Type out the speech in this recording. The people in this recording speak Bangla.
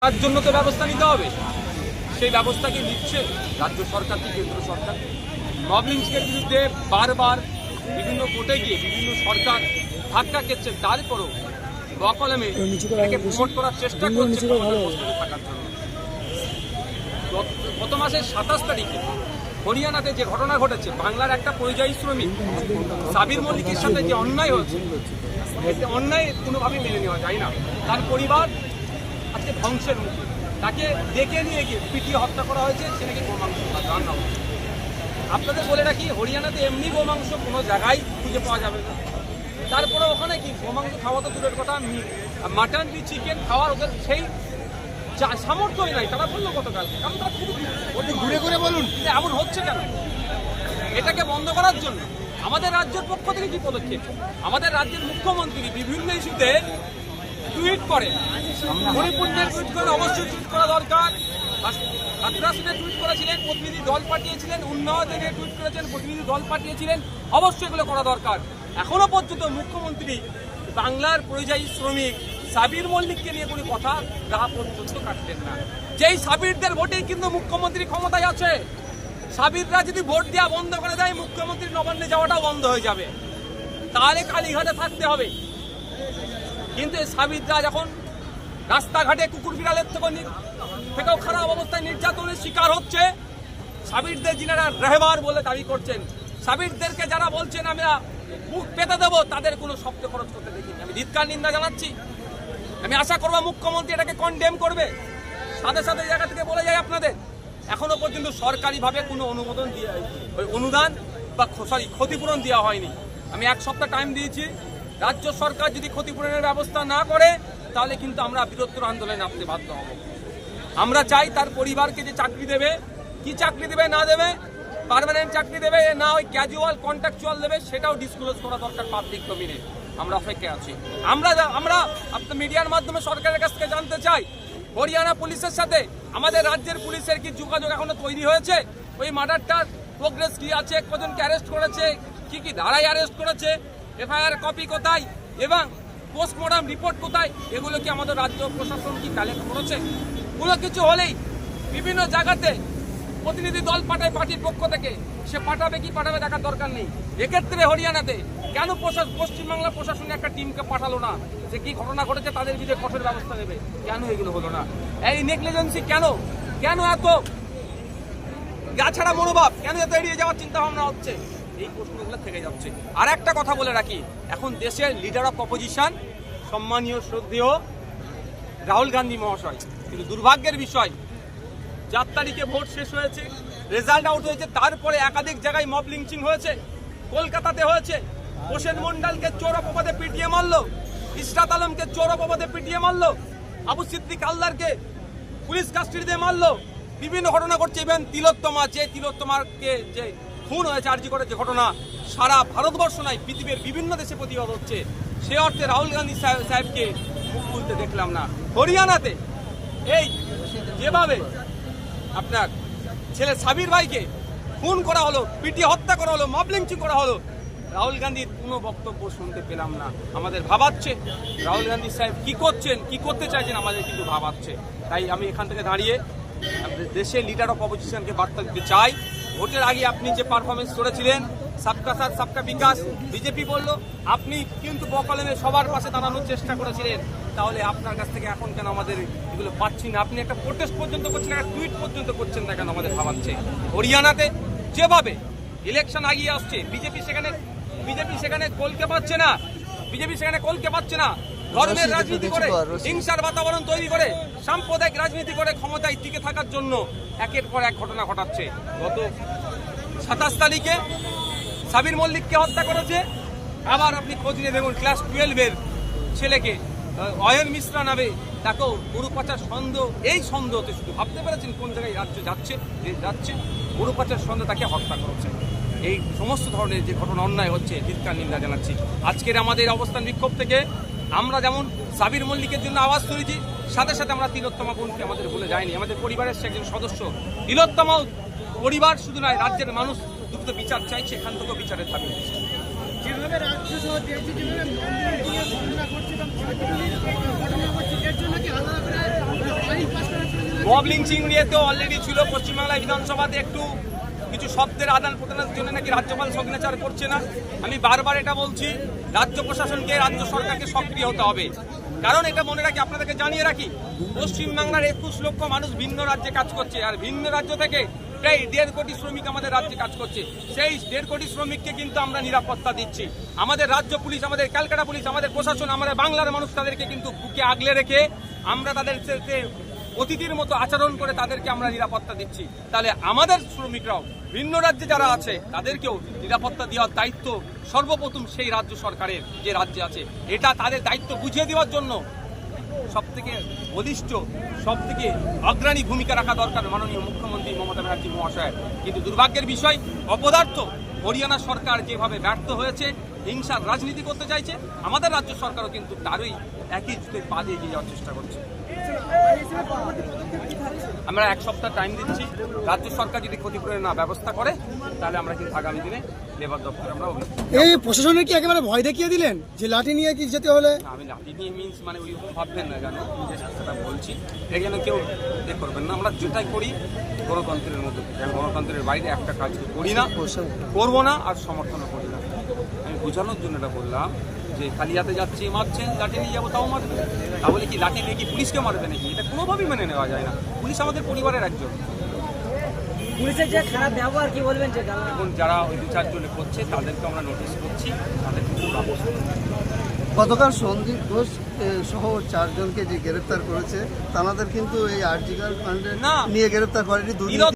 তার জন্য তো ব্যবস্থা নিতে হবে। সেই ব্যবস্থাকে নিচ্ছে রাজ্য সরকার কি কেন্দ্র সরকার? মব লিঞ্চিংয়ের বিরুদ্ধে বারবার বিভিন্ন কোর্টে গিয়ে বিভিন্ন সরকার ধাক্কা খেচ্ছে, তারপরও বকলমে এটাকে প্রমোট করার চেষ্টা করছে থাকার জন্য। গত মাসের 27 তারিখে হরিয়ানাতে যে ঘটনা ঘটেছে, বাংলার একটা পরিযায়ী শ্রমিক সাবির মল্লিকের সাথে যে অন্যায় হয়েছে, অন্যায় কোনোভাবেই মেনে নেওয়া যায় না। তার পরিবার আজকে ধ্বংসের মুখে, তাকে ডেকে নিয়ে গিয়ে পিটিয়ে হত্যা করা হয়েছে, সে নাকি গোমাংস রান্না হচ্ছে। আপনাদের বলে রাখি, হরিয়ানাতে এমনি গোমাংস কোনো জায়গায় খুঁজে পাওয়া যাবে না। তারপরে ওখানে কি গোমাংস খাওয়া তো দূরের কথা, মাটন কি চিকেন খাওয়ার ওদের সেই সামর্থ্যই নাই। তারা বললো গতকাল, কারণ তারা ঘুরে ঘুরে বলুন এমন হচ্ছে কেন? এটাকে বন্ধ করার জন্য আমাদের রাজ্যের পক্ষ থেকে কি পদক্ষেপ? আমাদের রাজ্যের মুখ্যমন্ত্রী বিভিন্ন ইস্যুতে টুইট করে, মণিপুরের টুইট করে, অবশ্যই টুইট করা দরকার। হাতরাসিতে টুইট করেছিলেন, প্রতিনিধি দল পাঠিয়েছিলেন, উন্নয়নে টুইট করেছেন, প্রতিনিধি দল পাঠিয়েছিলেন, অবশ্যই এগুলো করা দরকার। এখনো পর্যন্ত মুখ্যমন্ত্রী বাংলার পরিযায়ী শ্রমিক সাবির মল্লিককে নিয়ে কোনো কথা গা পর্যন্ত কাটলেন না। যেই সাবিরদের ভোটেই কিন্তু মুখ্যমন্ত্রী ক্ষমতায় আছে। সাবিররা যদি ভোট দেওয়া বন্ধ করে দেয়, মুখ্যমন্ত্রীর নবান্নে যাওয়াটাও বন্ধ হয়ে যাবে, তাহলে কালীঘাটে থাকতে হবে। কিন্তু এই সাবিররা যখন রাস্তাঘাটে কুকুর বিড়ালের থেকেও খারাপ অবস্থায় নির্যাতনের শিকার হচ্ছে, সাবিরদের যিনারা রেহবার বলে দাবি করছেন, সাবিরদেরকে যারা বলছেন আমরা মুখ পেতে দেবো, তাদের কোনো শব্দ খরচ করতে দেখিনি। আমি ধিক্কার নিন্দা জানাচ্ছি। আমি আশা করবো মুখ্যমন্ত্রী এটাকে কন্ডেম করবে। সাথে সাথে জায়গা থেকে বলে যায় আপনাদের, এখনো পর্যন্ত সরকারিভাবে কোনো অনুমোদন দিয়ে অনুদান বা ক্ষতিপূরণ দেওয়া হয়নি। আমি 1 সপ্তাহ টাইম দিয়েছি। রাজ্য সরকার যদি ক্ষতিপূরণের ব্যবস্থা না করে, তাহলে কিন্তু আমরা বৃহত্তর আন্দোলনে নামতে বাধ্য হব। আমরা চাই তার পরিবারকে যে চাকরি দেবে, কি চাকরি দেবে না দেবে, পার্মানেন্ট চাকরি দেবে না ওই ক্যাজুয়াল কন্ট্রাকচুয়াল দেবে, সেটাও ডিসক্লোজ করা দরকার পাবলিক ডোমেইনে। আমরা অপেক্ষায় আছি। আমরা আপনার মিডিয়ার মাধ্যমে সরকারের কাছ থেকে জানতে চাই, হরিয়ানা পুলিশের সাথে আমাদের রাজ্যের পুলিশের কি যোগাযোগ এখনো তৈরি হয়েছে? ওই মার্ডারটার প্রোগ্রেস কি আছে, কজনকে অ্যারেস্ট করেছে, কি কি ধারায় অ্যারেস্ট করেছে, এফআইআর কপি কোথায় এবং পোস্টমর্টম রিপোর্ট কোথায়, এগুলো কি আমাদের রাজ্য প্রশাসন কি কালেক্ট করেছে? কোনো কিছু হলেই বিভিন্ন জায়গাতে প্রতিনিধি দল পাঠায় পার্টির পক্ষ থেকে, সে পাঠাবে কি পাঠাবে দেখার দরকার নেই। এক্ষেত্রে হরিয়ানাতে কেন পশ্চিমবাংলা প্রশাসন একটা টিমকে পাঠালো না, যে কি ঘটনা ঘটেছে তাদের বিরুদ্ধে কঠোর ব্যবস্থা নেবে? কেন এগুলো হলো না? এই নেগলিজেন্সি কেন? কেন এত গা ছাড়া মনোভাব? কেন এত এড়িয়ে যাওয়ার চিন্তা ভাবনা হচ্ছে? এই প্রশ্নগুলো থেকে যাচ্ছে। আর একটা কথা বলে রাখি, এখন দেশের লিডার অফ অপোজিশন সম্মানীয় শ্রদ্ধেয় রাহুল গান্ধী মহাশয়, কিন্তু দুর্ভাগ্যের বিষয় 4 তারিখে ভোট শেষ হয়েছে, রেজাল্ট আউট হয়েছে, তারপরে একাধিক জায়গায় মব লিঞ্চিং হয়েছে। কলকাতাতে হয়েছে, হোসেন মন্ডলকে চোর অপবাদে পিটিয়ে মারলো, ইশরাত আলমকে চোর অপবাদে পিটিয়ে মারলো, আবু সিদ্দিক আল্লাহকে পুলিশ কাস্টডিতে মারলো। বিভিন্ন ঘটনা ঘটছে। ইভেন তিলোত্তমাকে যে খুন হয়েছে আরজি করে, যে ঘটনা সারা ভারতবর্ষ নয় পৃথিবীর বিভিন্ন দেশে প্রতিবাদ হচ্ছে, সে অর্থে রাহুল গান্ধী সাহেবকে মুখ খুলতে দেখলাম না। হরিয়ানাতে এই যেভাবে আপনার ছেলে সাবির ভাইকে খুন করা হলো, পিটিয়ে হত্যা করা হলো, মব লিঞ্চিং করা হলো, রাহুল গান্ধীর কোনো বক্তব্য শুনতে পেলাম না। আমাদের ভাবাচ্ছে রাহুল গান্ধী সাহেব কি করছেন, কি করতে চাইছেন, আমাদের কিন্তু ভাবাচ্ছে। তাই আমি এখান থেকে দাঁড়িয়ে দেশের লিডার অফ অপোজিশনকে বার্তা দিতে চাই, ভোটের আগে আপনি যে পারফরমেন্স করেছিলেন, সবকা সাথ সবকা বিকাশ, বিজেপি বললো, আপনি কিন্তু বকলমে সবার পাশে দাঁড়ানোর চেষ্টা করেছিলেন, তাহলে আপনার কাছ থেকে এখন কেন আমাদের এগুলো পাচ্ছি না? আপনি একটা প্রোটেস্ট পর্যন্ত করছেন, একটা টুইট পর্যন্ত করছেন না কেন? আমাদের ভাবাচ্ছে। হরিয়ানাতে যেভাবে ইলেকশন আগিয়ে আসছে, বিজেপি সেখানে কলকে পাচ্ছে না, ধর্মের রাজনীতি করে, হিংসার বাতাবরণ তৈরি করে, সাম্প্রদায়িক রাজনীতি করে ক্ষমতায় টিকে থাকার জন্য একের পর এক ঘটনা ঘটাচ্ছে। গত 27 তারিখে সাবির মল্লিককে হত্যা করেছে। আবার আপনি খোঁজ নিয়ে দেখুন, ক্লাস 12-এর ছেলেকে অয়ন মিশ্রা নামে, তাকেও গরু পাচার সন্দেহ, এই সন্দেহতে শুধু ভাবতে পেরেছেন কোন জায়গায় রাজ্য যাচ্ছে, গরু পাচার সন্দেহ, তাকে হত্যা করেছে। এই সমস্ত ধরনের যে ঘটনা অন্যায় হচ্ছে, ধিক্কার নিন্দা জানাচ্ছি। আজকের আমাদের অবস্থান বিক্ষোভ থেকে আমরা যেমন সাবির মল্লিকের জন্য আওয়াজ তুলেছি, সাথে সাথে আমরা তিলোত্তমা বোনকে আমাদের ভুলে যায়নি। আমাদের পরিবারের সে একজন সদস্য। তিলোত্তমা পরিবার শুধু নয়, রাজ্যের মানুষ দ্রুত বিচার চাইছে, এখান থেকেও বিচারের দাবি উঠেছে। যেভাবে রাজ্য সহ দেশে যেভাবে মন্দির ঘটনা ঘটছে এবং ঘটনা ঘটছে, এর জন্য কি আলাদা করে মব লিঞ্চিং নিয়ে তো অলরেডি ছিল পশ্চিমবাংলায় বিধানসভাতে একটু কিছু শব্দের আদান প্রদানের জন্য নাকি রাজ্যপাল সিগনেচার করছে না। আমি বারবার এটা বলছি, রাজ্য প্রশাসনকে, রাজ্য সরকারকে সক্রিয় হতে হবে। কারণ এটা মনে রাখি, আপনাদেরকে জানিয়ে রাখি, পশ্চিমবাংলার 21 লক্ষ মানুষ ভিন্ন রাজ্যে কাজ করছে, আর ভিন্ন রাজ্য থেকে প্রায় 1.5 কোটি শ্রমিক আমাদের রাজ্যে কাজ করছে। সেই 1.5 কোটি শ্রমিককে কিন্তু আমরা নিরাপত্তা দিচ্ছি। আমাদের রাজ্য পুলিশ, আমাদের ক্যালকাটা পুলিশ, আমাদের প্রশাসন, আমাদের বাংলার মানুষ তাদেরকে কিন্তু বুকে আগলে রেখে আমরা তাদের সাথে অতিথির মতো আচরণ করে তাদেরকে আমরা নিরাপত্তা দিচ্ছি। তাহলে আমাদের শ্রমিকরাও ভিন্ন রাজ্যে যারা আছে তাদেরকেও নিরাপত্তা দেওয়ার দায়িত্ব সর্বপ্রথম সেই রাজ্য সরকারের, যে রাজ্যে আছে। এটা তাদের দায়িত্ব বুঝিয়ে দেওয়ার জন্য সবথেকে বলিষ্ঠ, সবথেকে অগ্রণী ভূমিকা রাখা দরকার মাননীয় মুখ্যমন্ত্রী মমতা ব্যানার্জি মহাশয়ের। কিন্তু দুর্ভাগ্যের বিষয়, অপদার্থ হরিয়ানা সরকার যেভাবে ব্যর্থ হয়েছে, হিংসার রাজনীতি করতে চাইছে, আমাদের রাজ্য সরকারও কিন্তু তারই একই জুতে পা দিয়ে এগিয়ে যাওয়ার চেষ্টা করছে। আমরা 1 সপ্তাহ টাইম দিচ্ছি। রাজ্য সরকার যদি ক্ষতিপূরণের না ব্যবস্থা করে, তাহলে আমরা কিন্তু আগামী দিনে লেবার দপ্তরে আমরা এই প্রশাসনের কি একেবারে ভয় দেখিয়ে দিলেন যে লাঠি নিয়ে কি যেতে হলে? আমি লাঠি নিয়ে মিন্স মানে ওইরকম ভাববেন না, কেন নিজের সাথে বলছি, এখানে কেউ এ করবেন না। আমরা যেটাই করি গণতন্ত্রের মধ্যে, আমি গণতন্ত্রের বাইরে একটা কাজ করি না, করবো না, আর সমর্থনও করি না। আমি বোঝানোর জন্য এটা বললাম যে খালি হাতে যাচ্ছি, মারছেন, লাঠি নিয়ে যাবো তাও মারবে। তাহলে কি লাঠি নিয়ে কি পুলিশকে মারবে নাকি? এটা কোনোভাবেই মেনে নেওয়া যায় না। পুলিশ আমাদের পরিবারের একজন। পুলিশের যে খারাপ ব্যবহার কি বলবেন? যে এখন যারা ওই 2-4 জনে করছে তাদেরকে আমরা নোটিশ করছি, তাদের কিন্তু ব্যবস্থা নেব। গতকাল সন্দীপ ঘোষ সহ 4 জনকে যে গ্রেফতার করেছে, তাদের কিন্তু এই আরজিকার কাণ্ডে না। নিয়ে গ্রেফতার করেনি, দুর্নীতি